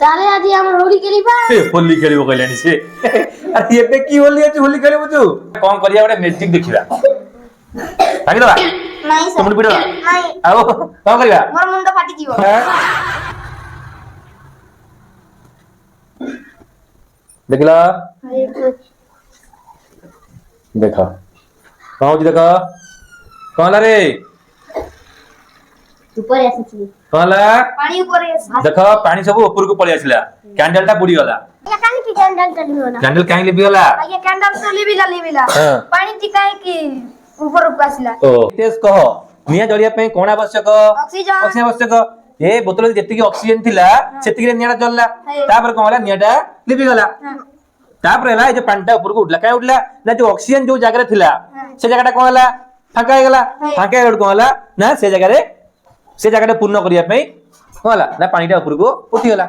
ताले आज हम होली खेलिबा होली खेलिबो कहलानी से अरे एबे की होली अछि होली खेलिबो तू कोन करिया बडे मैजिक देखिबा भागी दबा नहीं सर तुम पिडो नहीं आओ कोन करिया मोर मुंड फाटी जीवो देखला देखा कौन देखा कौन रे ऊपर आसी कौन पानी ऊपर आसी देख पानी सब ऊपर को पळि आसिला कैंडल टा बुडी गला या कानी की कैंडल चली होला कैंडल काहे लिबि गला ये कैंडल से लिबिला हां पानी टिकाए की ऊपर ऊपर आसीला ओ तेज कह निया जळिया पे कोन आवश्यक ऑक्सीजन ऑक्सीजन आवश्यक ए बोतल जेति की ऑक्सीजन थिला सेति के निया जलला तापर कोन होला नियाटा लिबि गला तापर हला ए जे पानीटा ऊपर को उठला काहे उठला ना जो ऑक्सीजन जो जगह रे थिला से जगहटा कोन होला फाका हे गला फाका हे कोन होला ना से जगह रे पूर्ण करिया पे कोन होला ना पानीटा ऊपर को उठी गला